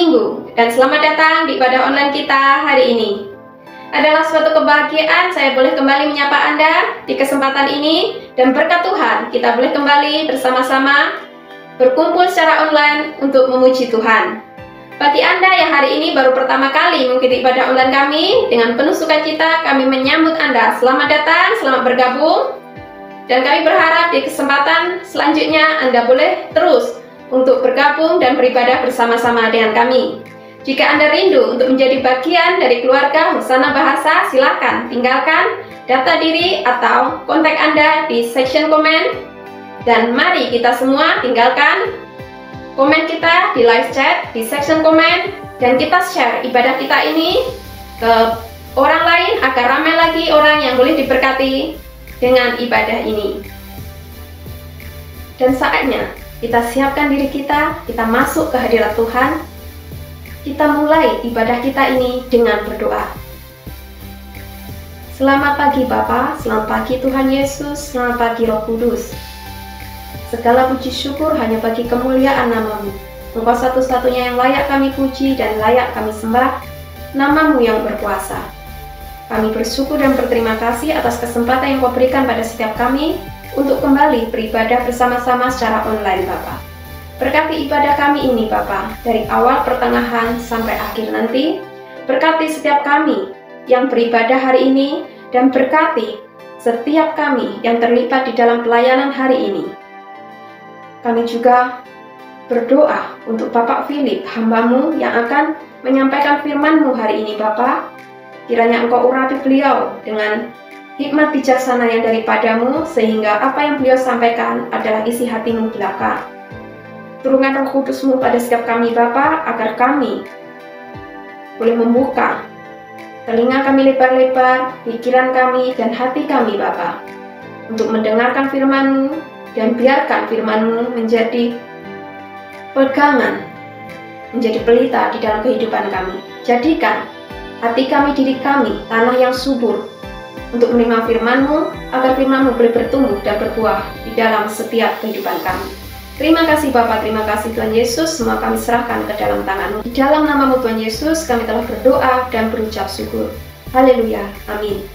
Minggu dan selamat datang di ibadah online kita hari ini. Adalah suatu kebahagiaan saya boleh kembali menyapa Anda di kesempatan ini, dan berkat Tuhan kita boleh kembali bersama-sama berkumpul secara online untuk memuji Tuhan. Bagi Anda yang hari ini baru pertama kali mengikuti ibadah online kami, dengan penuh sukacita kami menyambut Anda. Selamat datang, selamat bergabung. Dan kami berharap di kesempatan selanjutnya Anda boleh terus untuk bergabung dan beribadah bersama-sama dengan kami. Jika Anda rindu untuk menjadi bagian dari keluarga Hosana Bahasa, silakan tinggalkan data diri atau kontak Anda di section komen. Dan mari kita semua tinggalkan komen kita di live chat, di section komen, dan kita share ibadah kita ini ke orang lain agar ramai lagi orang yang boleh diberkati dengan ibadah ini. Dan saatnya kita siapkan diri kita masuk ke hadirat Tuhan. Kita mulai ibadah kita ini dengan berdoa. Selamat pagi Bapa, selamat pagi Tuhan Yesus, selamat pagi Roh Kudus. Segala puji syukur hanya bagi kemuliaan nama-Mu. Engkau satu-satunya yang layak kami puji dan layak kami sembah, nama-Mu yang berkuasa. Kami bersyukur dan berterima kasih atas kesempatan yang Kau berikan pada setiap kami untuk kembali beribadah bersama-sama secara online Bapa. Berkati ibadah kami ini Bapa, dari awal pertengahan sampai akhir nanti. Berkati setiap kami yang beribadah hari ini, dan berkati setiap kami yang terlibat di dalam pelayanan hari ini. Kami juga berdoa untuk Bapak Philip, hamba-Mu yang akan menyampaikan firman-Mu hari ini Bapa. Kiranya Engkau urapi beliau dengan hikmat bijaksana yang daripada-Mu, sehingga apa yang beliau sampaikan adalah isi hati-Mu belaka. Turunkan Roh Kudus-Mu pada setiap kami Bapa, agar kami boleh membuka telinga kami lebar-lebar, pikiran kami dan hati kami Bapa, untuk mendengarkan firman-Mu, dan biarkan firman-Mu menjadi pegangan, menjadi pelita di dalam kehidupan kami. Jadikan hati kami, diri kami, tanah yang subur untuk menerima firman-Mu, agar firman-Mu boleh bertumbuh dan berbuah di dalam setiap kehidupan kami. Terima kasih Bapa, terima kasih Tuhan Yesus, semua kami serahkan ke dalam tangan-Mu. Di dalam nama-Mu Tuhan Yesus, kami telah berdoa dan berucap syukur. Haleluya, amin.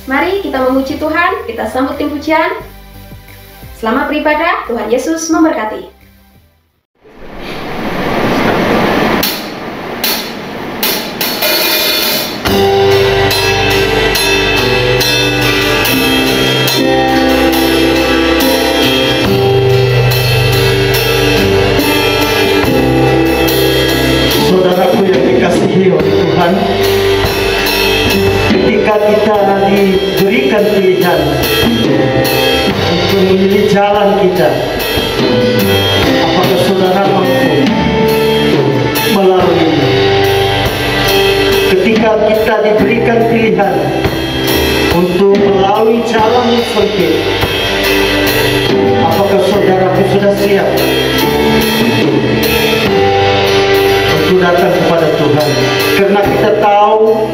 Mari kita memuji Tuhan, kita sambut tim pujian. Selamat beribadah, Tuhan Yesus memberkati. Saudaraku yang dikasihi oleh Tuhan, ketika kita diberikan pilihan untuk memilih jalan kita, apakah saudara mampu melaluinya? Ketika kita diberikan pilihan untuk melalui jalan yang sempit, apakah saudaraku sudah siap untuk datang kepada Tuhan? Karena kita tahu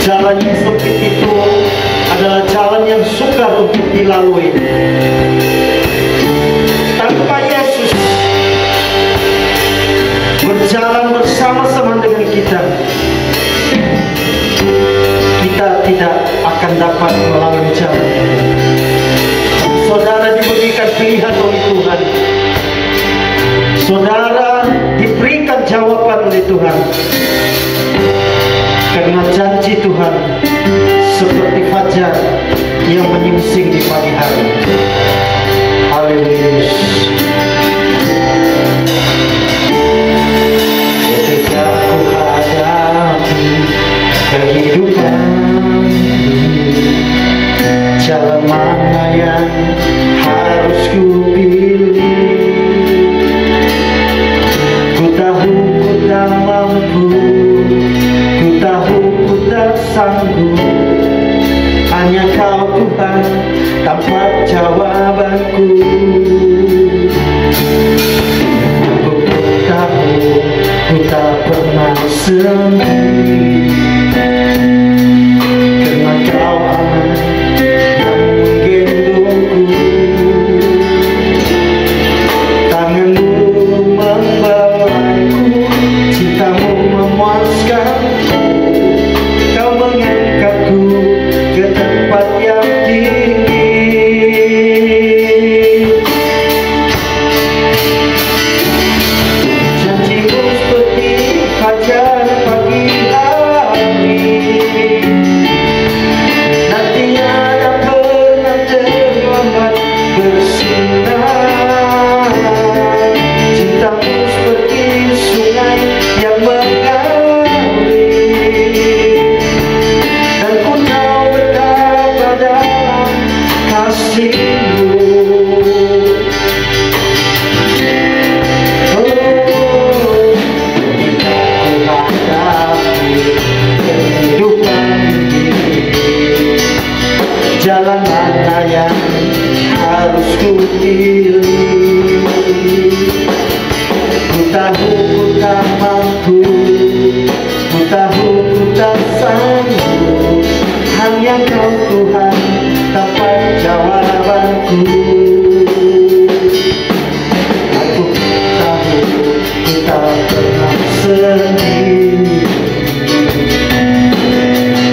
jalan yang sempit itu adalah jalan yang sukar untuk dilalui. Tanpa Yesus berjalan bersama-sama dengan kita, kita tidak akan dapat melalui jalan. Saudara diberikan pilihan oleh Tuhan. Saudara diberikan jawaban oleh Tuhan. Karena janji Tuhan seperti fajar yang menyingsing di pagi hari. Haleluya. Ketika ku hadapi kehidupan, jalan mana yang harus ku pilih? Ku tahu ku tak mampu, ku tahu ku tak sanggup. Hanya Kau Tuhan tempat jawabanku. Aku tahu ku tak pernah sendiri, karena Kau aman yang menggendongku. Tangan-Mu membawa yang harus ku pilih. Ku tahu ku tak mampu, ku tahu ku tak sanggup, hanya Kau Tuhan dapat jawabanku. Aku tahu ku tak pernah sendiri.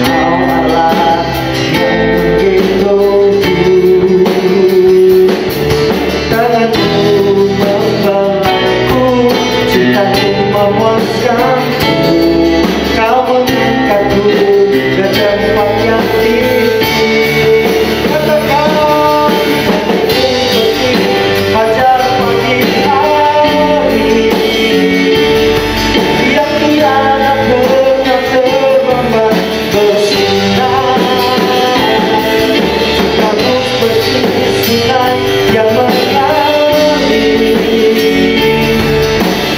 Kau Allah yang menggendongku, tanganmu membelenggu, cintamu memuaskanku. Kau mengangkatku ke tempat yang tinggi. Katakan fajar pagi hari yang tiada pernah terlambat bersinar. Kamu seperti sungai yang mengalir.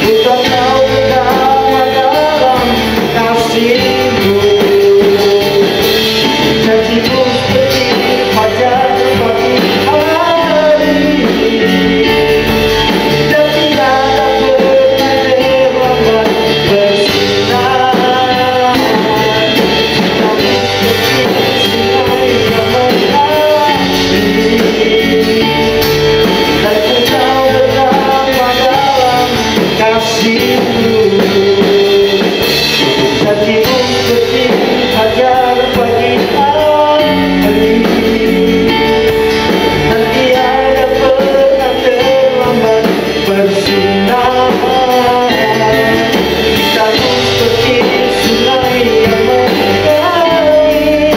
Ku tak tahu betapa dalam kasih-Mu. Janji-Mu seperti fajar pagi hari dan tiada pernah terlambat bersinar. Kamu seperti sungai yang mengalir, dan ku tahu betapa dalam kasih-Mu. Janji-Mu seperti fajar pagi hari dan tiada pernah terlambat bersinar. Kamu seperti sungai yang mengalir,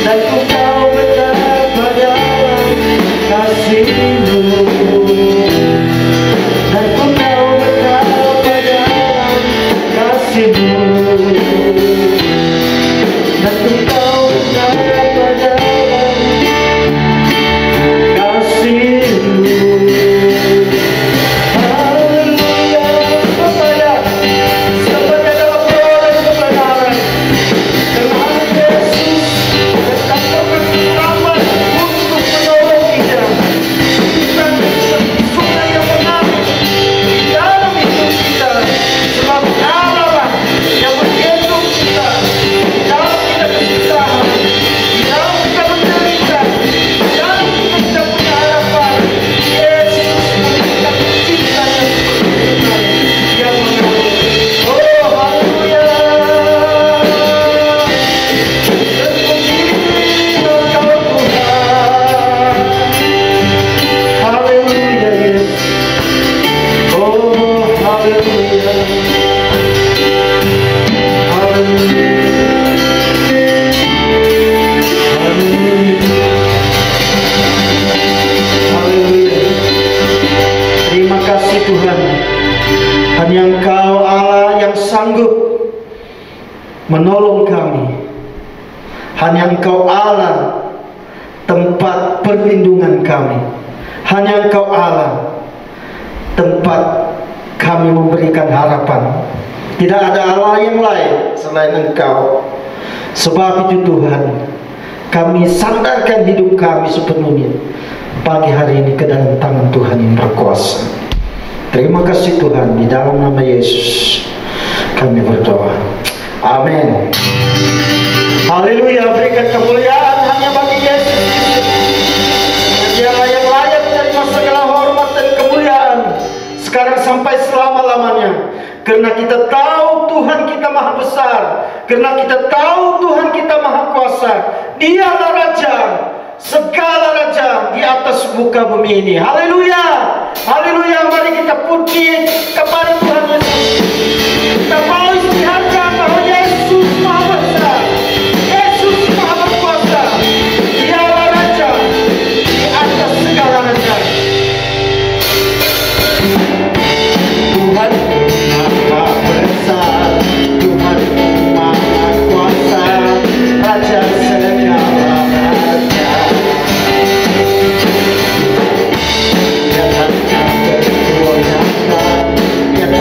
dan ku tahu betapa dalam kasih-Mu. Dan ku tahu betapa dalam kasih-Mu. Dan ku tahu betapa dalam kasih-Mu. Haleluya. Semuanya dalam doa dan kebenaran. Karena Yesus tetap berselamat untuk menolong kita. Kita seperti sungai yang mengalir di dalam hidup kita. Sebab Allah yang menggendong kita di dalam kita kesusahan, di dalam kita menderita, di dalam kita tidak punya harapan. Yesus memberikan cintanya seperti sungai yang mengalir. Oh, haleluya. Terpujilah Kau Tuhan. Haleluya Yesus. Oh, haleluya. Haleluya. Haleluya. Haleluya. Terima kasih Tuhan. Hanya Engkau Allah yang sanggup menolong kami. Hanya Engkau Allah tempat perlindungan kami. Hanya Engkau Allah tempat kami memberikan harapan. Tidak ada Allah yang lain selain Engkau. Sebab itu Tuhan, kami sandarkan hidup kami sepenuhnya pagi hari ini ke dalam tangan Tuhan yang berkuasa. Terima kasih Tuhan, di dalam nama Yesus kami berdoa. Amin. Haleluya. Berikan kemuliaan hanya bagi Yesus. Dialah yang layak menerima segala hormat dan kemuliaan sekarang sampai selama-lamanya. Karena kita tahu Tuhan kita maha besar, karena kita tahu Tuhan kita maha kuasa. Dialah Raja, segala raja di atas muka bumi ini. Haleluya. Haleluya. Mari kita puji kepada Tuhan Yesus. Kita mau istiharkan bahwa Yesus maha besar, Yesus maha berkuasa. Dialah Raja di atas segala raja. Tuhan maha besar, Tuhan maha kuasa, Raja segala raja. Yang hanya berkuasa, yang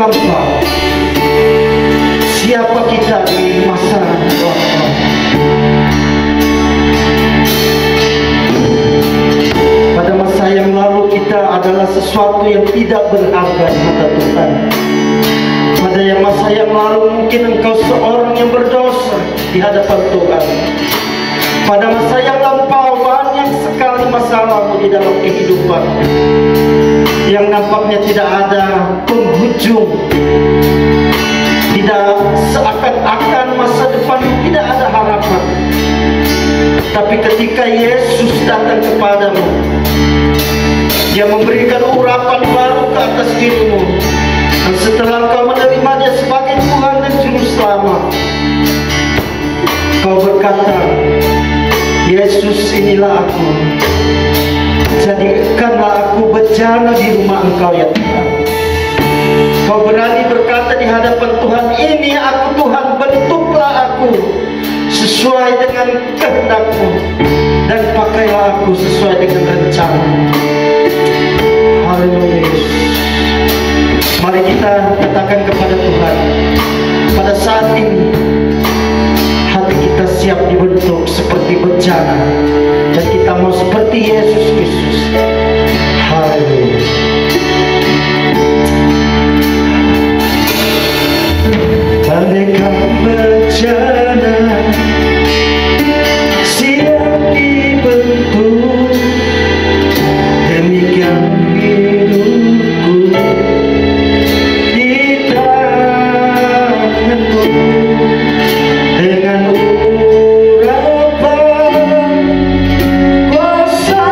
lampau. Siapa kita di masa lampau? Pada masa yang lalu kita adalah sesuatu yang tidak berharga di mata Tuhan. Pada masa yang lalu mungkin engkau seorang yang berdosa di hadapan Tuhan. Pada masa yang lampau banyak sekali masalahmu di dalam kehidupan yang nampaknya tidak ada penghujung. Tidak, seakan-akan masa depan tidak ada harapan. Tapi ketika Yesus datang kepadamu, Dia memberikan urapan baru ke atas dirimu. Dan setelah kau menerima Dia sebagai Tuhan dan Juru Selamat, kau berkata, Yesus, inilah aku. Jadikanlah aku bejana di rumah Engkau ya Tuhan. Kau berani berkata di hadapan Tuhan, ini aku Tuhan, bentuklah aku sesuai dengan kehendak-Mu dan pakailah aku sesuai dengan rencana. Haleluya. Mari kita katakan kepada Tuhan, pada saat ini hati kita siap dibentuk seperti bejana dan kita mau seperti Yesus Kristus. Haleluya. Bagaikan bejana siap dibentuk, demikian hidupku di tangan-Mu. Dengan urapan kuasa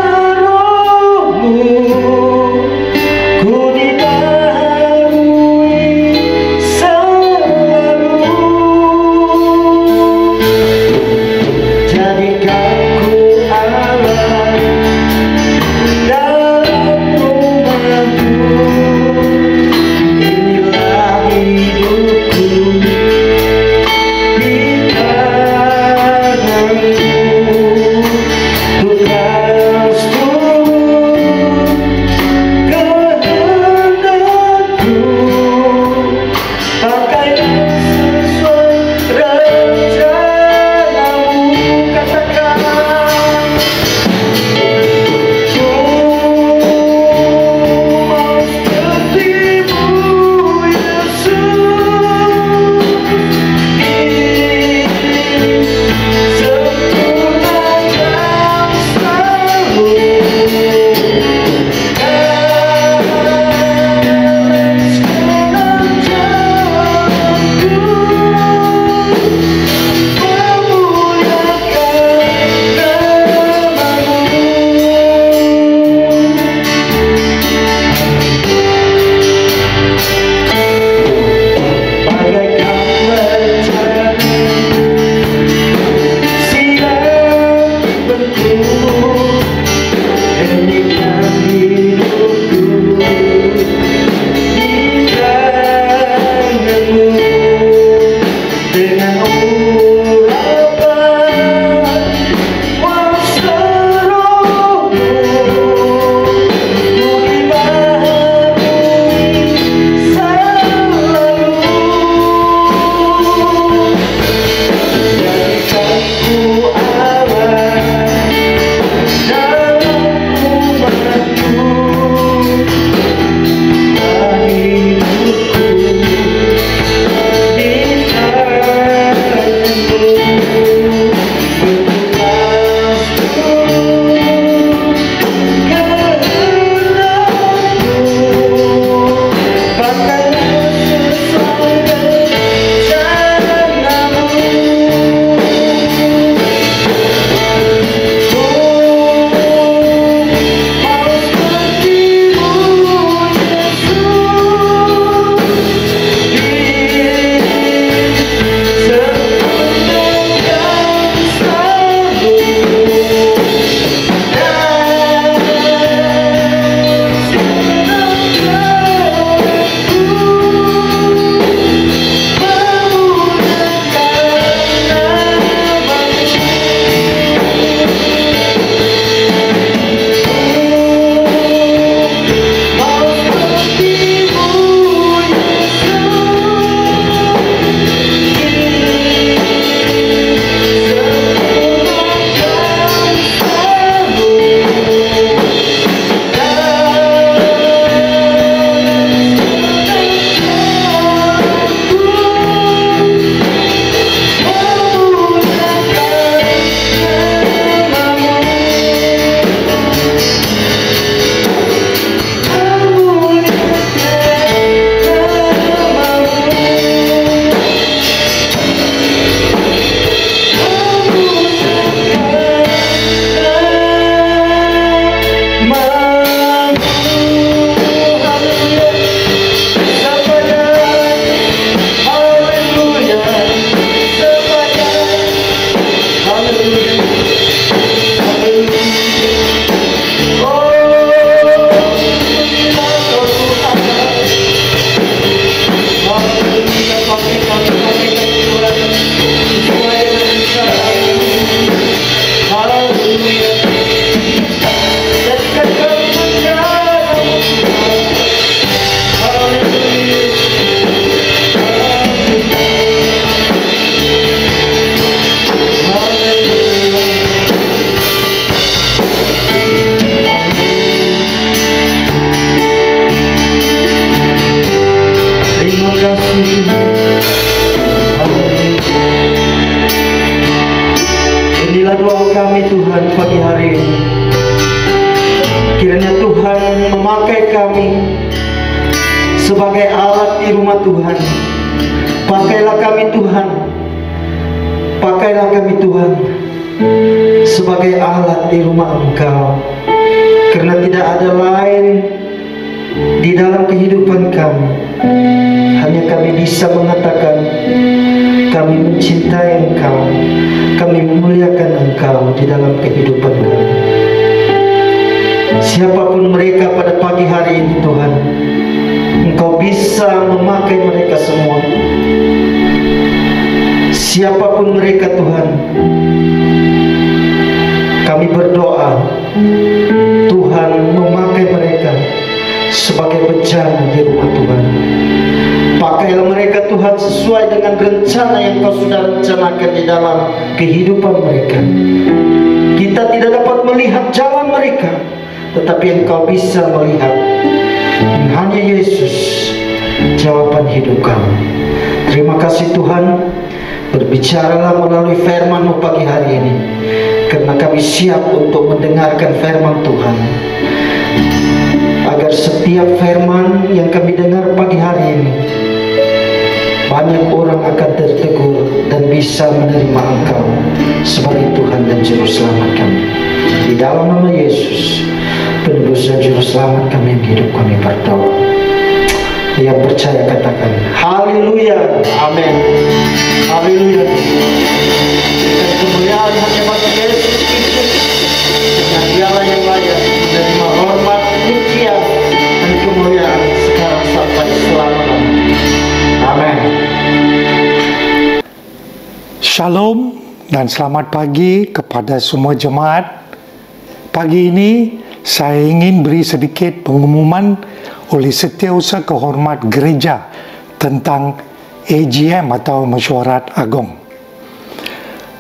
alat di rumah Tuhan. Pakailah kami Tuhan, pakailah kami Tuhan sebagai alat di rumah Engkau, karena tidak ada lain di dalam kehidupan kami. Hanya kami bisa mengatakan kami mencintai Engkau, kami memuliakan Engkau di dalam kehidupan kami. Siapapun mereka pada pagi hari ini Tuhan, Engkau bisa memakai mereka semua. Siapapun mereka Tuhan, kami berdoa Tuhan memakai mereka sebagai bencana di rumah Tuhan. Pakailah mereka Tuhan sesuai dengan rencana yang Kau sudah rencanakan di dalam kehidupan mereka. Kita tidak dapat melihat jalan mereka, tetapi Engkau bisa melihat. Hanya Yesus jawaban hidup kami. Terima kasih Tuhan, berbicaralah melalui firman-Mu pagi hari ini, karena kami siap untuk mendengarkan firman Tuhan. Agar setiap firman yang kami dengar pagi hari ini, banyak orang akan tertegur dan bisa menerima Engkau sebagai Tuhan dan Juru Selamat kami. Di dalam nama Yesus, penebus dan Juru Selamat kami yang hidup, kami berdoa. Yang percaya katakan haleluya, amin. Haleluya. Dan kemuliaan hanya bagi Yesus Kristus, dengan Dialah yang layak menerima hormat, pujian dan kemuliaan sekarang sampai selama-lamanya. Amin. Shalom dan selamat pagi kepada semua jemaat. Pagi ini saya ingin beri sedikit pengumuman oleh Setiausaha Kehormat Gereja tentang AGM atau Mesyuarat Agung.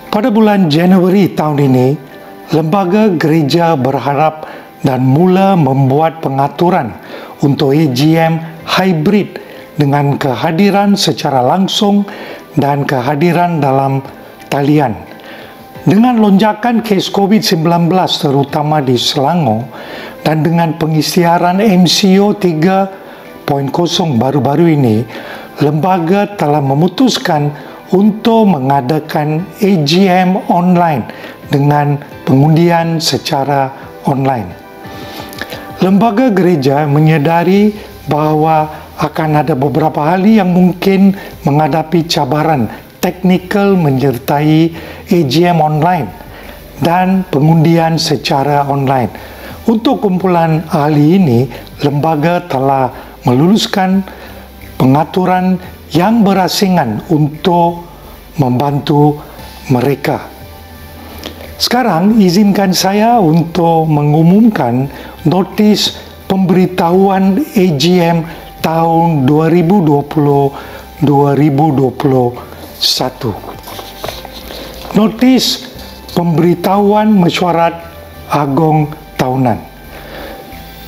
Pada bulan Januari tahun ini, Lembaga Gereja berharap dan mula membuat pengaturan untuk AGM hybrid dengan kehadiran secara langsung dan kehadiran dalam talian. Dengan lonjakan kes COVID-19 terutama di Selangor dan dengan pengisytiharan MCO 3.0 baru-baru ini, lembaga telah memutuskan untuk mengadakan AGM online dengan pengundian secara online. Lembaga gereja menyedari bahawa akan ada beberapa hal yang mungkin menghadapi cabaran teknikal menyertai AGM online dan pengundian secara online. Untuk kumpulan ahli ini, lembaga telah meluluskan pengaturan yang berasingan untuk membantu mereka. Sekarang izinkan saya untuk mengumumkan notis pemberitahuan AGM tahun 2020-2021. Notis pemberitahuan Mesyuarat Agung tahunan.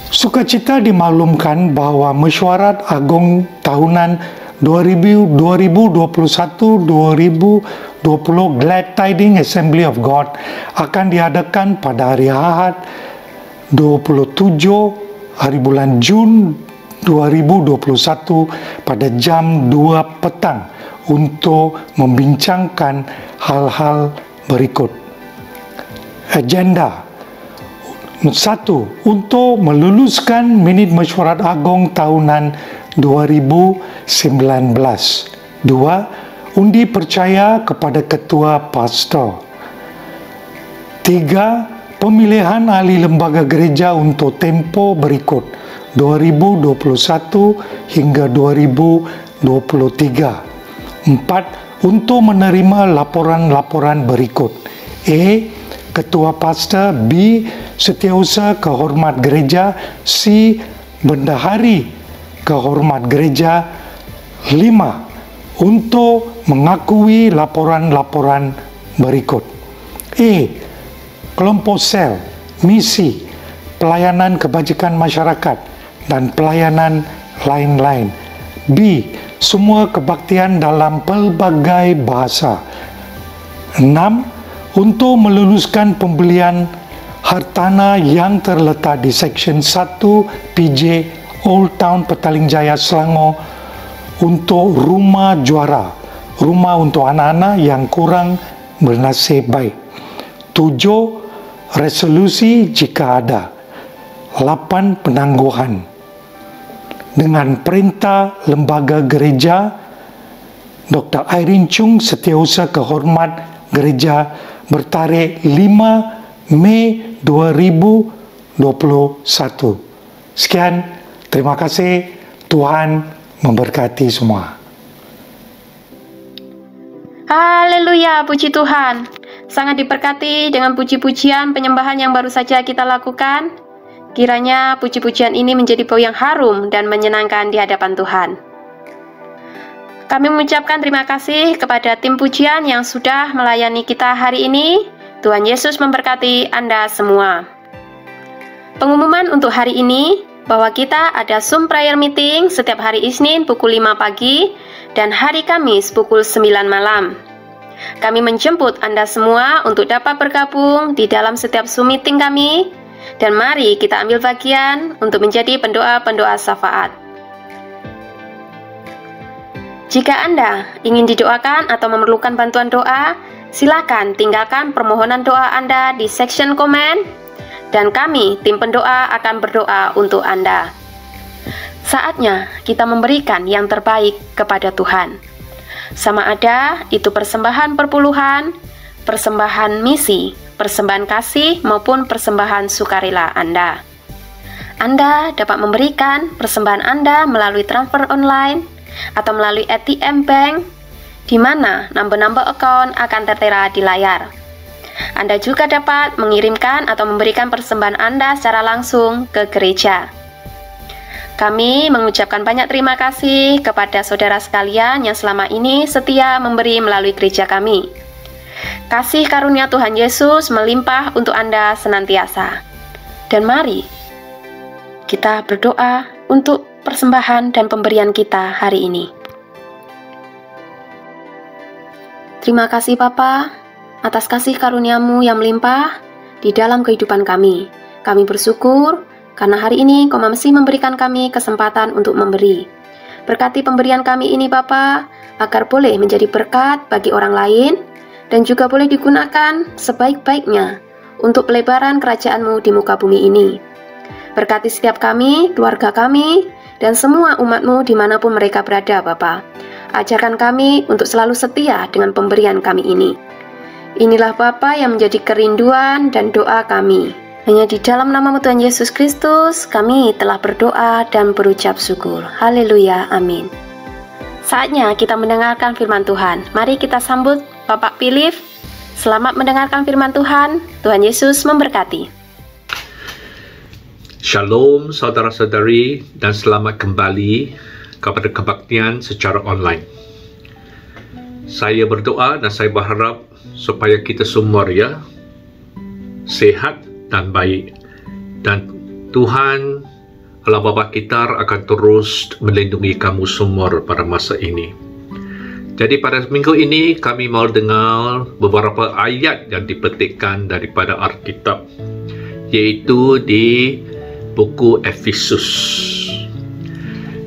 Sukacita dimaklumkan bahawa Mesyuarat Agung tahunan 2021-2020 Glad Tidings Assembly of God akan diadakan pada hari Ahad 27 hari bulan Jun 2021 pada jam 2 petang untuk membincangkan hal-hal berikut. Agenda 1. Untuk meluluskan minit Mesyuarat Agung tahunan 2019. 2. Undi percaya kepada ketua pastor. 3. Pemilihan ahli lembaga gereja untuk tempoh berikut 2021 hingga 2023. 4. Untuk menerima laporan-laporan berikut. A. Ketua pastor. B. Setiausaha Kehormat Gereja. C. Bendahari Kehormat Gereja. 5. Untuk mengakui laporan-laporan berikut. A. Kelompok sel, misi, pelayanan kebajikan masyarakat dan pelayanan lain-lain. B. Semua kebaktian dalam pelbagai bahasa. 6. Untuk meluluskan pembelian hartanah yang terletak di Seksyen 1 PJ Old Town Petaling Jaya Selangor untuk rumah juara, rumah untuk anak-anak yang kurang bernasib baik. 7. Resolusi jika ada. 8. Penangguhan. Dengan perintah lembaga gereja, Dr. Irene Chung, Setiausaha Kehormat Gereja, bertarikh 5 Mei 2021. Sekian, terima kasih. Tuhan memberkati semua. Haleluya, puji Tuhan. Sangat diberkati dengan puji-pujian penyembahan yang baru saja kita lakukan. Kiranya puji-pujian ini menjadi bau yang harum dan menyenangkan di hadapan Tuhan. Kami mengucapkan terima kasih kepada tim pujian yang sudah melayani kita hari ini. Tuhan Yesus memberkati Anda semua. Pengumuman untuk hari ini, bahwa kita ada Zoom Prayer Meeting setiap hari Isnin pukul 5 pagi dan hari Kamis pukul 9 malam. Kami menjemput Anda semua untuk dapat bergabung di dalam setiap Zoom Meeting kami, dan mari kita ambil bagian untuk menjadi pendoa-pendoa syafaat. Jika Anda ingin didoakan atau memerlukan bantuan doa, silakan tinggalkan permohonan doa Anda di section komen, dan kami, tim pendoa, akan berdoa untuk Anda. Saatnya kita memberikan yang terbaik kepada Tuhan. Sama ada itu persembahan perpuluhan, persembahan misi, persembahan kasih, maupun persembahan sukarela Anda. Anda dapat memberikan persembahan Anda melalui transfer online atau melalui ATM Bank, di mana nomor-nomor account akan tertera di layar. Anda juga dapat mengirimkan atau memberikan persembahan Anda secara langsung ke gereja. Kami mengucapkan banyak terima kasih kepada saudara sekalian yang selama ini setia memberi melalui gereja kami. Kasih karunia Tuhan Yesus melimpah untuk Anda senantiasa. Dan mari kita berdoa untuk persembahan dan pemberian kita hari ini. Terima kasih Bapa, atas kasih karunia-Mu yang melimpah di dalam kehidupan kami. Kami bersyukur karena hari ini Kau masih memberikan kami kesempatan untuk memberi. Berkati pemberian kami ini Bapa, agar boleh menjadi berkat bagi orang lain dan juga boleh digunakan sebaik-baiknya untuk pelebaran kerajaan-Mu di muka bumi ini. Berkati setiap kami, keluarga kami, dan semua umat-Mu dimanapun mereka berada Bapa. Ajarkan kami untuk selalu setia dengan pemberian kami ini. Inilah Bapa yang menjadi kerinduan dan doa kami. Hanya di dalam nama Tuhan Yesus Kristus kami telah berdoa dan berucap syukur. Haleluya, amin. Saatnya kita mendengarkan firman Tuhan. Mari kita sambut Bapak Philip. Selamat mendengarkan firman Tuhan. Tuhan Yesus memberkati. Shalom saudara-saudari dan selamat kembali kepada kebaktian secara online. Saya berdoa dan saya berharap supaya kita semua sehat dan baik, dan Tuhan Allah Bapa kita akan terus melindungi kamu semua pada masa ini. Jadi pada minggu ini kami mau dengar beberapa ayat yang dipetikkan daripada Alkitab, yaitu di buku Efesus.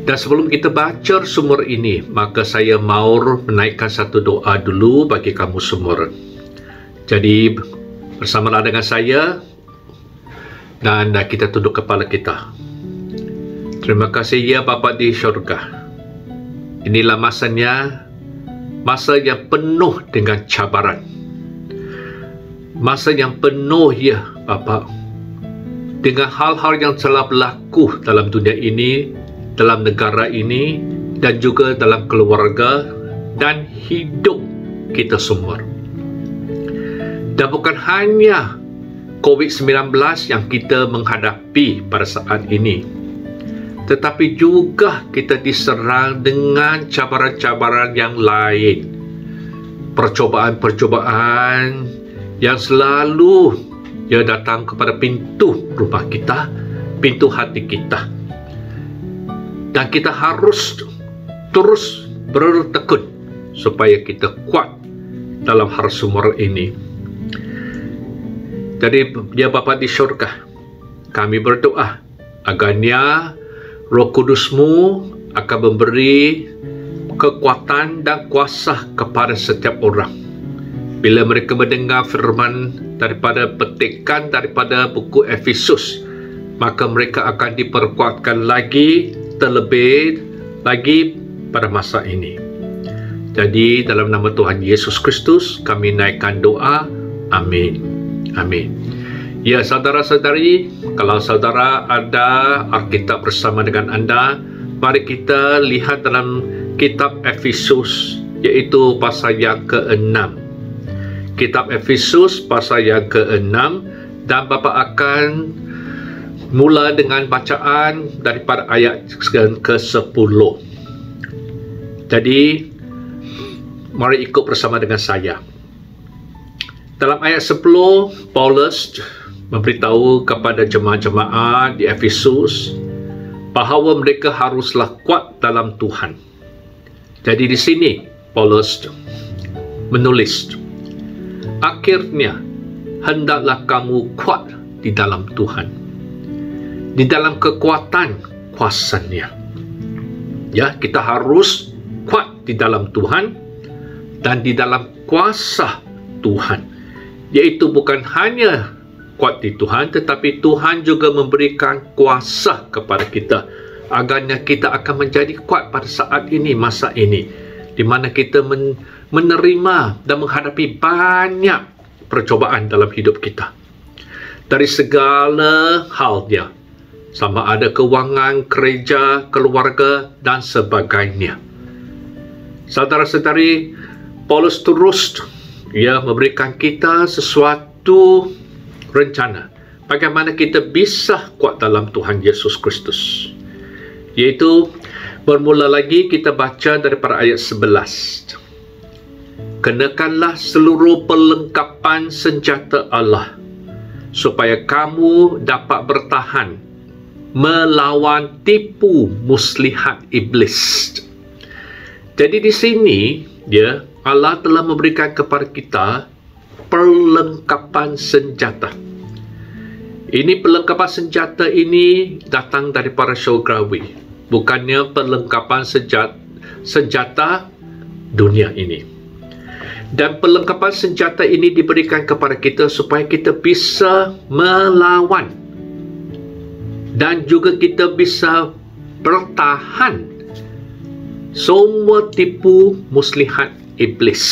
Dan sebelum kita baca sumber ini, maka saya mau menaikkan satu doa dulu bagi kamu semua. Jadi bersama dengan saya, dan kita tunduk kepala kita. Terima kasih ya Bapa di syurga. Inilah masanya, masa yang penuh dengan cabaran. Masa yang penuh ya Bapa dengan hal-hal yang telah berlaku dalam dunia ini, dalam negara ini, dan juga dalam keluarga dan hidup kita semua. Dan bukan hanya COVID-19 yang kita menghadapi pada saat ini, tetapi juga kita diserang dengan cabaran-cabaran yang lain. Percobaan-percobaan yang selalu datang kepada pintu rumah kita, pintu hati kita. Dan kita harus terus bertekun supaya kita kuat dalam hal semua ini. Jadi ya Bapa di syurga, kami berdoa agarnya Roh Kudus-Mu akan memberi kekuatan dan kuasa kepada setiap orang. Bila mereka mendengar firman daripada petikan daripada buku Efesus, maka mereka akan diperkuatkan lagi, terlebih lagi pada masa ini. Jadi dalam nama Tuhan Yesus Kristus kami naikkan doa. Amin. Amin. Ya, saudara-saudari, kalau saudara ada Alkitab bersama dengan anda, mari kita lihat dalam kitab Efesus, iaitu pasal yang ke-6. Kitab Efesus pasal yang ke-6, dan Bapa akan mula dengan bacaan daripada ayat ke-10. Jadi mari ikut bersama dengan saya. Dalam ayat 10, Paulus memberitahu kepada jemaat-jemaat di Efesus bahawa mereka haruslah kuat dalam Tuhan. Jadi di sini Paulus menulis, akhirnya hendaklah kamu kuat di dalam Tuhan, di dalam kekuatan kuasa-Nya. Ya, kita harus kuat di dalam Tuhan dan di dalam kuasa Tuhan. Yaitu bukan hanya kuat di Tuhan, tetapi Tuhan juga memberikan kuasa kepada kita agarnya kita akan menjadi kuat pada saat ini, masa ini, di mana kita menerima dan menghadapi banyak percobaan dalam hidup kita dari segala halnya, sama ada kewangan, kerja, keluarga dan sebagainya. Saudara-saudari, Paulus terus memberikan kita sesuatu rencana bagaimana kita bisa kuat dalam Tuhan Yesus Kristus. Yaitu bermula lagi kita baca daripada ayat 11. Kenakanlah seluruh perlengkapan senjata Allah supaya kamu dapat bertahan melawan tipu muslihat iblis. Jadi di sini Allah telah memberikan kepada kita perlengkapan senjata. Ini perlengkapan senjata ini datang daripada syurgawi, bukannya perlengkapan senjata dunia ini. Dan perlengkapan senjata ini diberikan kepada kita supaya kita bisa melawan dan juga kita bisa bertahan semua tipu muslihat iblis.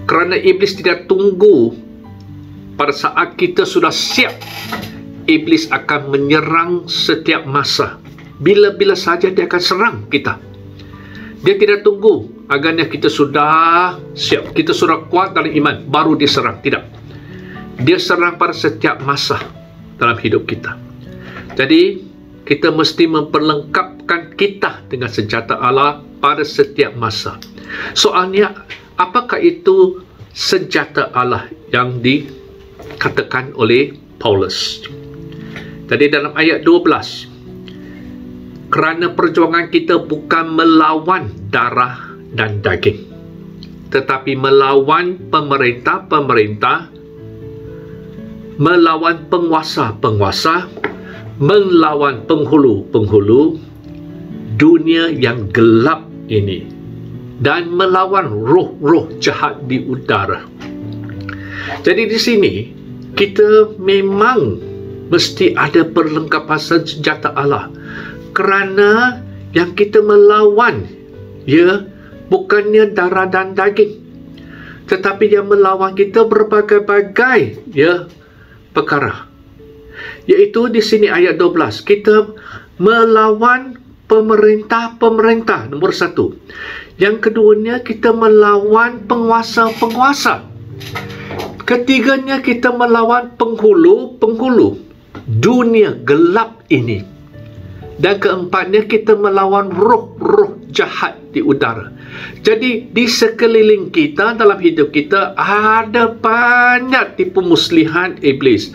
Kerana iblis tidak tunggu pada saat kita sudah siap. Iblis akan menyerang setiap masa. Bila-bila saja dia akan serang kita. Dia tidak tunggu agarnya kita sudah siap, kita sudah kuat dalam iman, baru diserang. Tidak. Dia serang pada setiap masa dalam hidup kita. Jadi kita mesti memperlengkapkan kita dengan senjata Allah pada setiap masa. Soalnya, apakah itu senjata Allah yang dikatakan oleh Paulus? Jadi dalam ayat 12, kerana perjuangan kita bukan melawan darah dan daging, tetapi melawan pemerintah-pemerintah, melawan penguasa-penguasa, melawan penghulu-penghulu dunia yang gelap ini, dan melawan roh-roh jahat di udara. Jadi di sini kita memang mesti ada perlengkapan senjata Allah, kerana yang kita melawan bukannya darah dan daging, tetapi yang melawan kita berbagai-bagai perkara. Yaitu di sini ayat 12, kita melawan pemerintah-pemerintah, nombor 1. Yang keduanya, kita melawan penguasa-penguasa. Ketiganya, kita melawan penghulu-penghulu dunia gelap ini. Dan keempatnya, kita melawan roh-roh jahat di udara. Jadi di sekeliling kita, dalam hidup kita, ada banyak tipu muslihat iblis.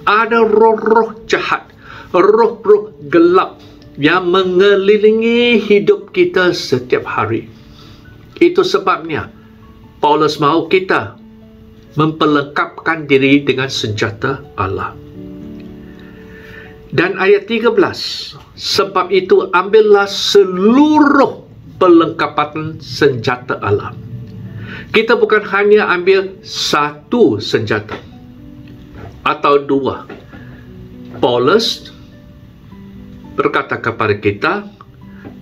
Ada roh-roh jahat, roh-roh gelap yang mengelilingi hidup kita setiap hari. Itu sebabnya Paulus mahu kita memperlengkapkan diri dengan senjata Allah. Dan ayat 13, sebab itu ambillah seluruh perlengkapan senjata Allah. Kita bukan hanya ambil satu senjata atau dua. Paulus berkata kepada kita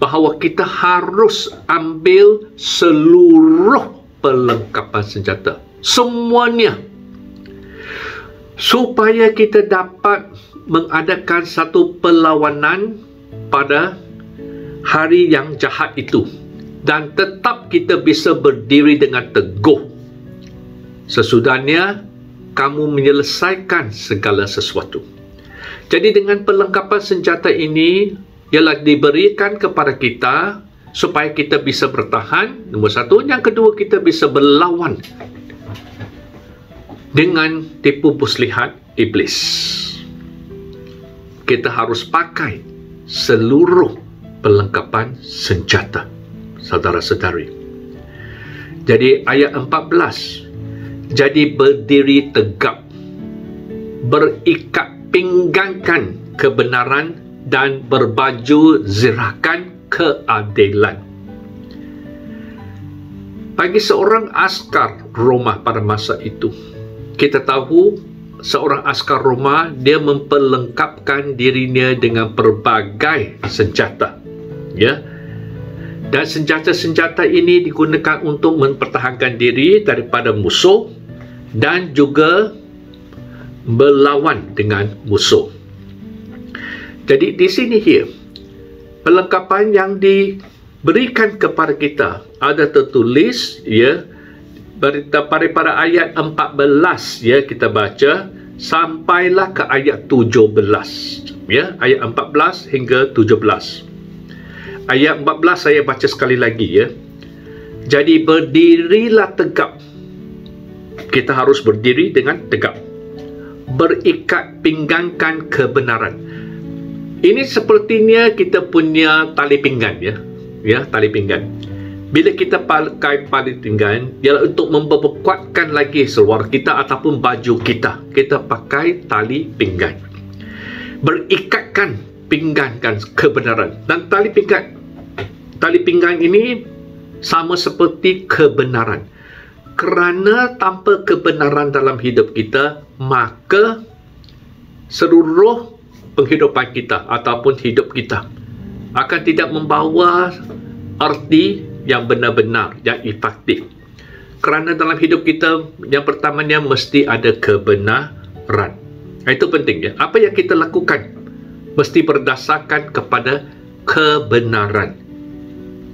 bahawa kita harus ambil seluruh perlengkapan senjata, semuanya, supaya kita dapat mengadakan satu perlawanan pada hari yang jahat itu, dan tetap kita bisa berdiri dengan teguh sesudahnya kamu menyelesaikan segala sesuatu. Jadi dengan perlengkapan senjata ini ialah diberikan kepada kita supaya kita bisa bertahan, nombor satu. Yang kedua, kita bisa berlawan dengan tipu muslihat iblis. Kita harus pakai seluruh perlengkapan senjata, saudara-saudari. Jadi ayat 14, jadi berdiri tegap, berikat pinggangkan kebenaran dan berbaju zirahkan keadilan. Bagi seorang askar Roma pada masa itu, kita tahu seorang askar Roma, dia memperlengkapkan dirinya dengan berbagai senjata, ya. Dan senjata-senjata ini digunakan untuk mempertahankan diri daripada musuh dan juga berlawan dengan musuh. Jadi di sini here, perlengkapan yang diberikan kepada kita ada tertulis, ya, daripada ayat 14, ya, kita baca sampailah ke ayat 17, ya, ayat 14 hingga 17. Ayat 14 saya baca sekali lagi, ya. Jadi berdirilah tegap. Kita harus berdiri dengan tegap. Berikat pinggangkan kebenaran. Ini sepertinya kita punya tali pinggan, ya. Ya, tali pinggan. Bila kita pakai tali pinggan, ialah untuk memperkuatkan lagi seluar kita ataupun baju kita. Kita pakai tali pinggan. Berikatkan pinggangkan kebenaran. Dan tali pinggang ini sama seperti kebenaran. Kerana tanpa kebenaran dalam hidup kita, maka seluruh penghidupan kita ataupun hidup kita akan tidak membawa arti yang benar-benar, yang efektif. Kerana dalam hidup kita, yang pertamanya mesti ada kebenaran. Itu penting, ya. Apa yang kita lakukan mesti berdasarkan kepada kebenaran.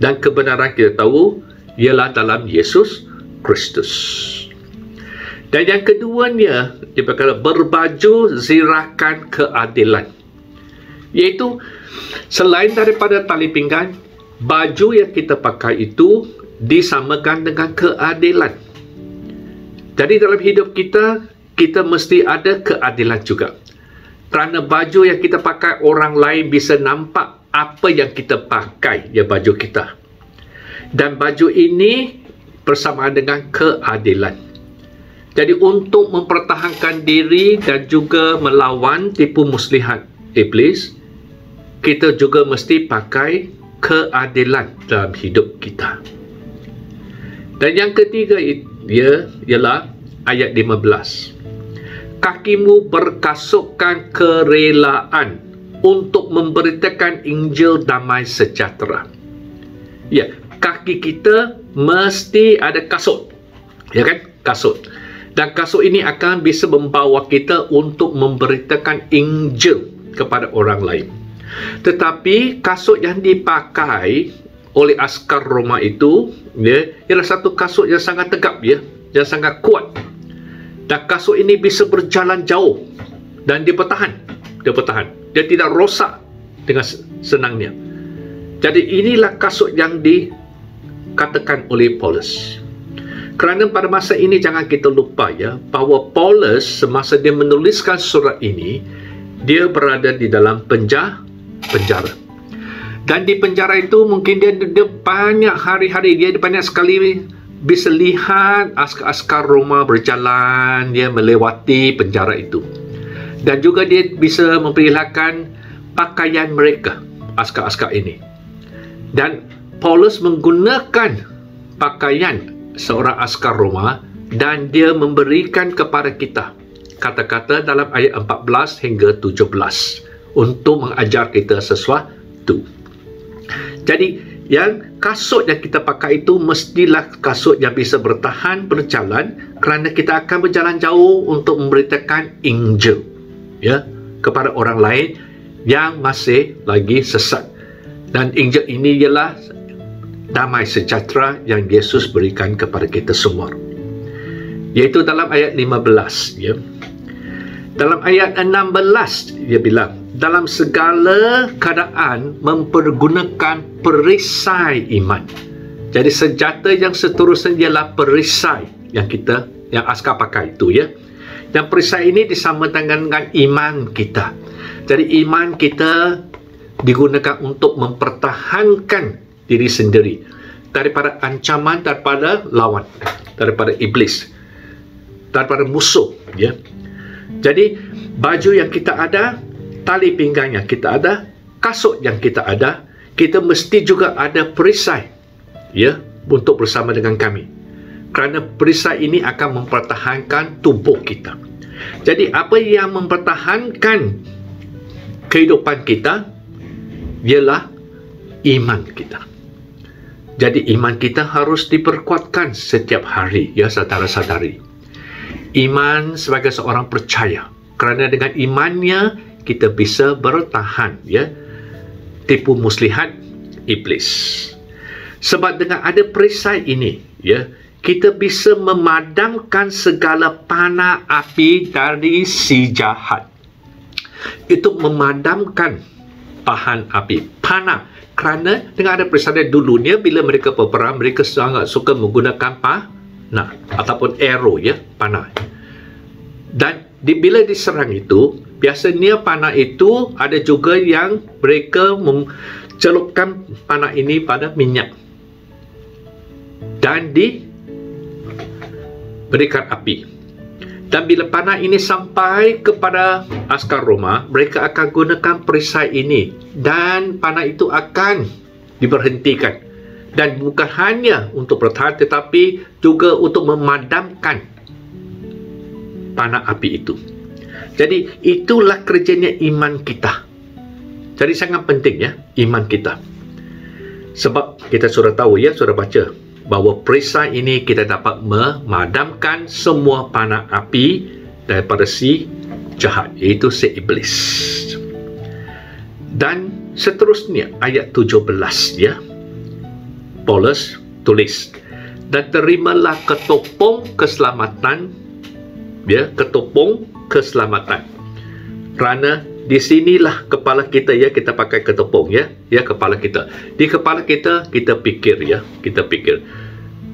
Dan kebenaran kita tahu ialah dalam Yesus Kristus. Dan yang keduanya, dia berkata berbaju zirahkan keadilan. Iaitu selain daripada tali pinggang, baju yang kita pakai itu disamakan dengan keadilan. Jadi dalam hidup kita, kita mesti ada keadilan juga. Kerana baju yang kita pakai, orang lain bisa nampak apa yang kita pakai, ya, baju kita. Dan baju ini bersamaan dengan keadilan. Jadi untuk mempertahankan diri dan juga melawan tipu muslihat iblis, kita juga mesti pakai keadilan dalam hidup kita. Dan yang ketiga ialah ayat 15. Kakimu berkasutkan kerelaan untuk memberitakan Injil damai sejahtera. Ya, kaki kita mesti ada kasut. Ya kan? Kasut. Dan kasut ini akan bisa membawa kita untuk memberitakan Injil kepada orang lain. Tetapi kasut yang dipakai oleh askar Roma itu, ya, ialah satu kasut yang sangat tegap, ya, yang sangat kuat. Dan kasut ini bisa berjalan jauh dan dia bertahan. Dia tidak rosak dengan senangnya. Jadi inilah kasut yang dikatakan oleh Paulus. Kerana pada masa ini jangan kita lupa, ya, bahawa Paulus semasa dia menuliskan surat ini, dia berada di dalam penjara. Dan di penjara itu mungkin dia banyak hari-hari, dia banyak sekali bisa lihat askar-askar Roma berjalan, dia melewati penjara itu. Dan juga dia bisa memperlihatkan pakaian mereka, askar-askar ini. Dan Paulus menggunakan pakaian seorang askar Roma dan dia memberikan kepada kita kata-kata dalam ayat 14 hingga 17 untuk mengajar kita sesuatu. Jadi yang kasut yang kita pakai itu mestilah kasut yang bisa bertahan berjalan, kerana kita akan berjalan jauh untuk memberitakan Injil, ya, kepada orang lain yang masih lagi sesat. Dan Injil ini ialah damai sejahtera yang Yesus berikan kepada kita semua. Iaitu dalam ayat 15, ya. Dalam ayat 16 dia bilang, dalam segala keadaan mempergunakan perisai iman. Jadi senjata yang seterusnya ialah perisai yang askar pakai itu, ya. Dan perisai ini disamakan dengan iman kita. Jadi iman kita digunakan untuk mempertahankan diri sendiri daripada ancaman, daripada lawan, daripada iblis, daripada musuh, ya. Jadi baju yang kita ada, tali pinggang yang kita ada, kasut yang kita ada, kita mesti juga ada perisai, ya, untuk bersama dengan kami. Kerana perisai ini akan mempertahankan tubuh kita. Jadi apa yang mempertahankan kehidupan kita ialah iman kita. Jadi iman kita harus diperkuatkan setiap hari, ya saudara-saudari. Iman sebagai seorang percaya, kerana dengan imannya kita bisa bertahan, ya, tipu muslihat iblis. Sebab dengan ada perisai ini, ya, kita bisa memadamkan segala panah api dari si jahat. Itu memadamkan bahan api, panah. Kerana dengan ada perisai dulunya, bila mereka berperang, mereka sangat suka menggunakan panah ataupun arrow, ya, panah. Dan bila diserang itu, biasanya panah itu ada juga yang mereka celupkan panah ini pada minyak dan diberikan api. Dan bila panah ini sampai kepada askar Roma, mereka akan gunakan perisai ini dan panah itu akan diberhentikan. Dan bukan hanya untuk bertahan, tetapi juga untuk memadamkan panah api itu. Jadi itulah kerjanya iman kita. Jadi sangat penting, ya, iman kita. Sebab kita sudah tahu, ya, sudah baca bahawa perisai ini kita dapat memadamkan semua panah api daripada si jahat, iaitu si iblis. Dan seterusnya ayat 17, ya, Paulus tulis, dan terimalah ketopong keselamatan, ya, ketopong keselamatan. Kerana di sinilah kepala kita, ya, kita pakai ketopong, ya, kepala kita. Di kepala kita pikir, ya, kita pikir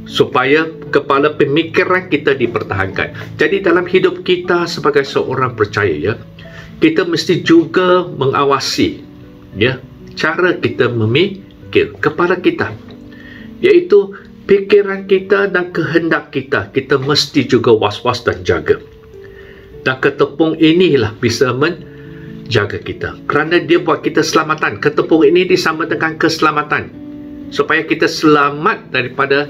supaya kepala pemikiran kita dipertahankan. Jadi dalam hidup kita sebagai seorang percaya, ya, kita mesti juga mengawasi, ya, cara kita memikir, kepala kita, iaitu pikiran kita dan kehendak kita. Kita mesti juga was-was dan jaga. Dan ketepung inilah bisa menjaga kita, kerana dia buat kita selamatan. Ketepung ini disama dengan keselamatan, supaya kita selamat daripada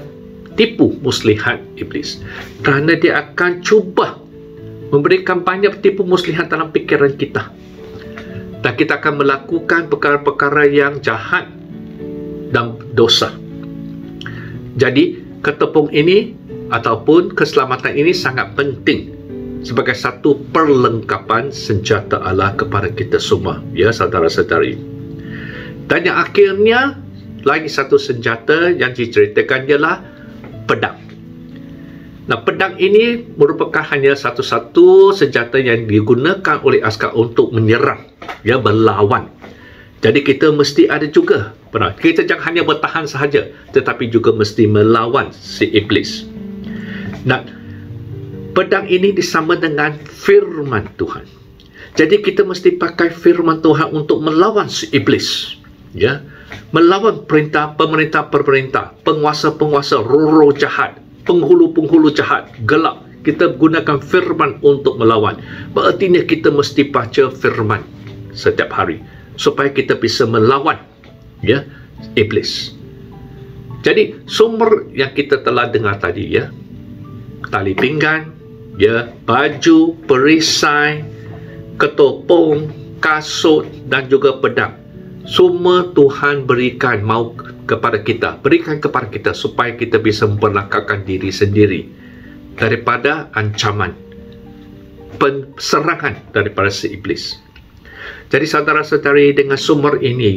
tipu muslihat iblis. Kerana dia akan cuba memberikan banyak tipu muslihat dalam pikiran kita, dan kita akan melakukan perkara-perkara yang jahat dan dosa. Jadi ketepung ini ataupun keselamatan ini sangat penting sebagai satu perlengkapan senjata Allah kepada kita semua, ya saudara-saudari. Dan yang akhirnya lagi satu senjata yang diceritakan ialah pedang. Nah, pedang ini merupakan hanya satu-satu senjata yang digunakan oleh askar untuk menyerang, ya, berlawan. Jadi kita mesti ada juga, kita jangan hanya bertahan sahaja, tetapi juga mesti melawan si iblis. Nah, pedang ini disama dengan firman Tuhan. Jadi kita mesti pakai firman Tuhan untuk melawan si iblis, ya, melawan pemerintah-pemerintah, penguasa-penguasa, roh-roh jahat, penghulu-penghulu jahat, gelap. kita gunakan firman untuk melawan. Berartinya kita mesti baca firman setiap hari supaya kita bisa melawan iblis. Jadi sumber yang kita telah dengar tadi, tali pinggan, baju, perisai, ketopong, kasut dan juga pedang. Semua Tuhan berikan kepada kita supaya kita bisa memperlengkapkan diri sendiri daripada ancaman penserangan daripada si iblis. Jadi saudara-saudari, dengan sumber ini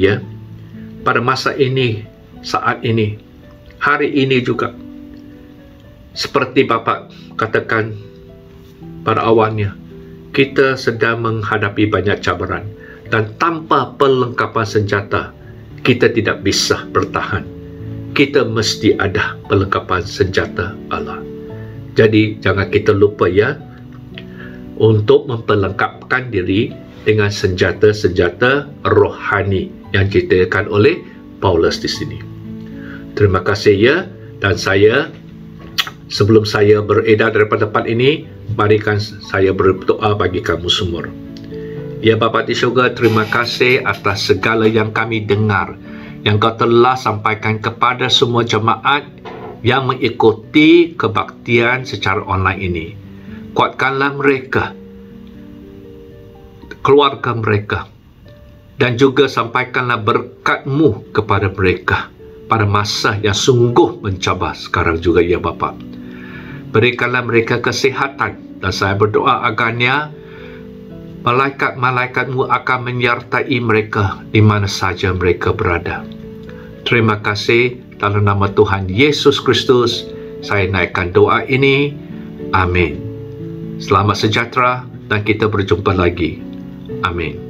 pada masa ini, saat ini, hari ini juga, seperti Bapa katakan pada awalnya, kita sedang menghadapi banyak cabaran dan tanpa perlengkapan senjata kita tidak bisa bertahan. Kita mesti ada perlengkapan senjata Allah. Jadi jangan kita lupa untuk memperlengkapkan diri dengan senjata-senjata rohani yang diceritakan oleh Paulus di sini. Terima kasih dan sebelum saya beredar daripada tempat ini, marikan saya berdoa bagi kamu semua. Ya Bapa di syurga, terima kasih atas segala yang kami dengar, yang Kau telah sampaikan kepada semua jemaat yang mengikuti kebaktian secara online ini. Kuatkanlah mereka, keluarga mereka, dan juga sampaikanlah berkat-Mu kepada mereka pada masa yang sungguh mencabar sekarang juga ya Bapa. Berikanlah mereka kesihatan, dan saya berdoa agarnya malaikat-malaikat-Mu akan menyertai mereka di mana saja mereka berada. Terima kasih, dalam nama Tuhan Yesus Kristus saya naikkan doa ini. Amin. Selamat sejahtera dan kita berjumpa lagi. Amin.